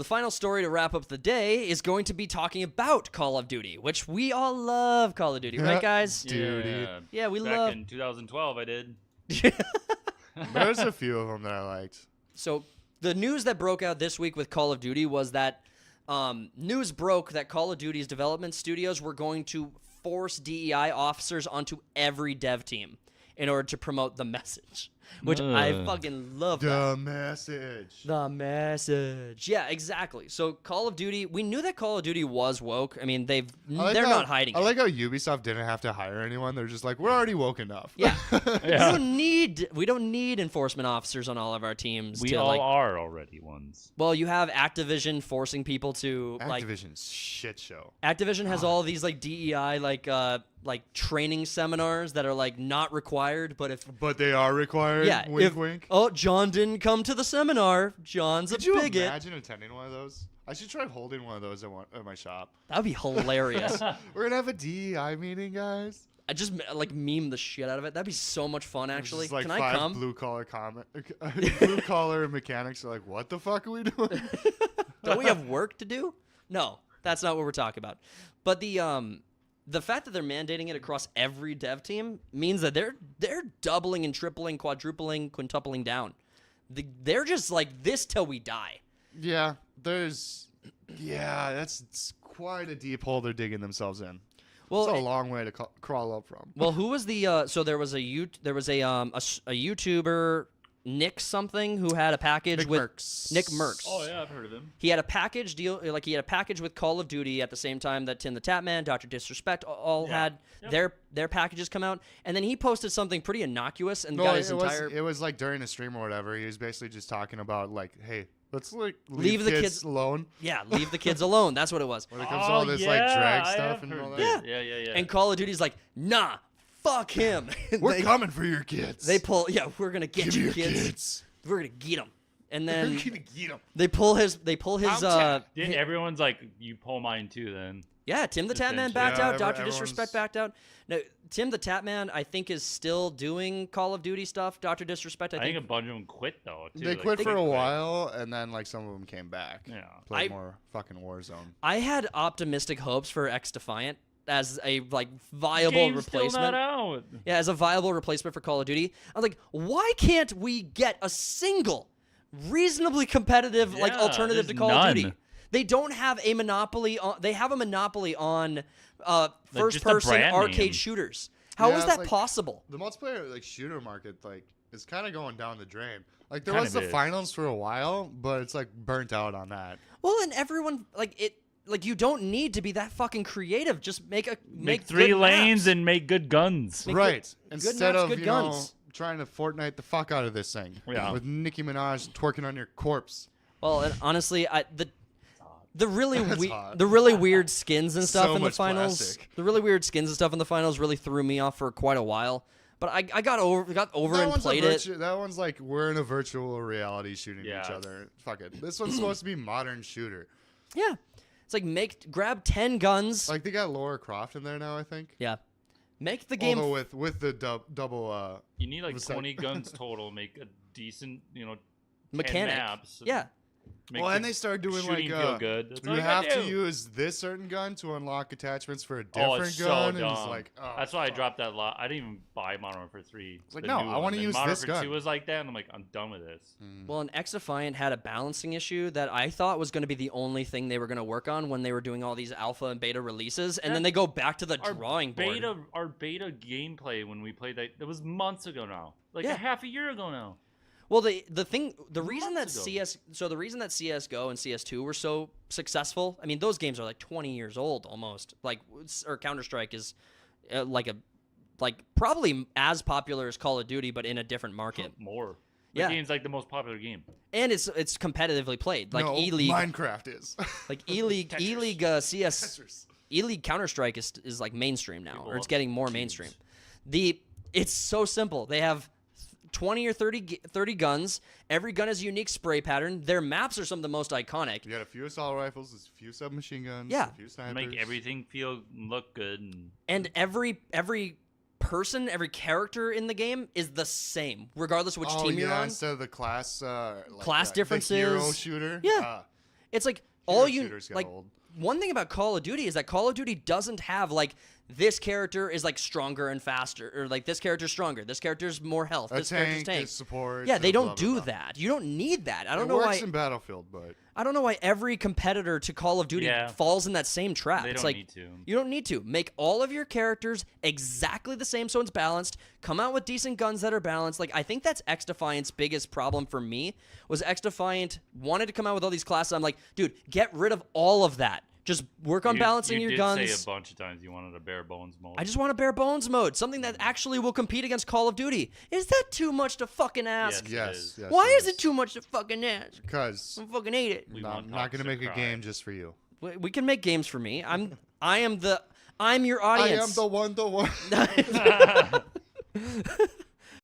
the final story to wrap up the day is going to be talking about Call of Duty, which we all love Call of Duty, right, guys? Duty. Yeah, we Back love. in 2012, I did. There's a few of them that I liked. So the news that broke out this week with Call of Duty was that news broke that Call of Duty's development studios were going to force DEI officers onto every dev team in order to promote the message, which I fucking love. The message. The message. Yeah, exactly. So Call of Duty, we knew that Call of Duty was woke. I mean, they're not hiding I it. like how Ubisoft didn't have to hire anyone. They're just like, we're already woke enough. Yeah. Yeah. We don't need enforcement officers on all of our teams. We all are already ones. Well, you have Activision forcing people to Activision's shit show. Activision has all these DEI training seminars that are not required, but they are required. Yeah, Wink, wink. Oh, John didn't come to the seminar. John's Could a you bigot. imagine attending one of those? I should try holding one of those at my shop. That'd be hilarious. We're gonna have a DEI meeting, guys. I just meme the shit out of it. That'd be so much fun, actually. Just, Can I come? Blue collar mechanics are like, what the fuck are we doing? Don't we have work to do? No, that's not what we're talking about. But the fact that they're mandating it across every dev team means that they're doubling and tripling, quadrupling, quintupling down. They're just like this till we die. Yeah, that's quite a deep hole they're digging themselves in. Well, it's a long way to crawl up from. Well, who was the? So there was a YouTuber, Nick something, who had a package Nick with Merckx. Nick Merckx. Oh yeah, I've heard of him. He had a package deal, he had a package with Call of Duty at the same time that Tim the Tatman, Dr. Disrespect all had their packages come out, and then he posted something pretty innocuous and got his entire. It was during a stream or whatever. He was basically just talking about hey, let's leave the kids alone. Yeah, leave the kids alone. That's what it was. When it comes to all this drag stuff and all that. Yeah. And Call of Duty's like, nah, fuck him. We're coming for your kids. We're gonna get Give you your kids. We're gonna get them. And then We're gonna get 'em. they pull his Didn't everyone's like, you pull mine too then? Yeah, Tim the Tatman Essentially. backed Yeah, out. Dr. everyone's- Disrespect backed out. No, Tim the Tatman, I think, is still doing Call of Duty stuff. Dr. Disrespect, I I think think. a bunch of them quit though. Too. They quit for a while, and then some of them came back. Yeah. Played more fucking Warzone. I had optimistic hopes for X Defiant as a viable Game's replacement. Still not out. Yeah, as a viable replacement for Call of Duty. I was like, why can't we get a single reasonably competitive alternative to there's Call of Duty? none. They don't have a monopoly on. They have a monopoly on just a first-person brand arcade name. shooters. How is Yeah, that possible? The multiplayer shooter shooter market is kind of going down the drain. There Kind was of the is. finals for a while, but it's burnt out on that. Well, and everyone you don't need to be that fucking creative. Just make three good lanes maps. and make good guns. Make Right. good Instead maps, of good guns. trying to Fortnite the fuck out of this thing. Yeah. With Nicki Minaj twerking on your corpse. Well, and honestly, the really hot. the really weird skins and stuff So in the much finals. plastic. The really weird skins and stuff in the finals really threw me off for quite a while. But I got over and played it. That one's we're in a virtual reality shooting Yeah. each other. Fuck it. This one's supposed to be modern shooter. Yeah, it's grab 10 guns. They got Laura Croft in there now, I think. Yeah, make the game. Although with the double. You need was that- 20 guns total. Make a decent, 10 Mechanic. maps. Yeah. Make Well, the and they started doing shooting feel good. That's all you gotta have to do. use this certain gun to unlock attachments for a Oh, different it's gun. so And it's dumb. oh, That's why I fuck. dropped that lot. I didn't even buy Modern Warfare 3. like, the no, new I one. wanna And use Modern this Warfare gun. 2 was like that, and I'm like, I'm done with this. Well, and X Defiant had a balancing issue that I thought was going to be the only thing they were going to work on when they were doing all these alpha and beta releases, and then they go back to the drawing board. Our beta gameplay when we played that was months ago now. Yeah. A half a year ago now. Well, the reason that Months ago. the reason that CS:GO and CS2 were so successful. I mean, those games are 20 years old almost. Or Counter-Strike is probably as popular as Call of Duty, but in a different market. More. Yeah. The game's the most popular game. And it's competitively played. No, E-League, Minecraft is. E-League, CS, Tetris. E-League Counter-Strike is mainstream now, People or it's love getting more teams. mainstream. It's so simple. They have 20 or 30 guns. Every gun has a unique spray pattern. Their maps are some of the most iconic. You got a few assault rifles, a few submachine guns, Yeah. a few snipers. Make everything look good. And every person, every character in the game is the same, regardless of which team you're on. Instead of the class Class the differences. hero shooter. Yeah. It's like Hero all you shooters get like. old. One thing about Call of Duty is that Call of Duty doesn't have like this character is like stronger and faster, or like this character's stronger, this character's more health, this character's tank. Is support. Yeah, they don't blah, blah, do blah. that. You don't need that. I don't It know works why. in Battlefield, but I don't know why every competitor to Call of Duty Yeah. falls in that same trap. They It's don't like need to. you don't need to make all of your characters exactly the same so it's balanced. Come out with decent guns that are balanced. Like I think that's X Defiant's biggest problem for me was X Defiant wanted to come out with all these classes. I'm like, dude, get rid of all of that. Just work on balancing you your did guns. say a bunch of times you wanted a bare bones mode. I just want a bare bones mode, something that actually will compete against Call of Duty. Is that too much to fucking ask? yes. Why is it too much to fucking ask? Because I fucking hate it. We I'm want not going to Toxic make a Cry. game just for you. We can make games for me. I'm your I audience. am the one.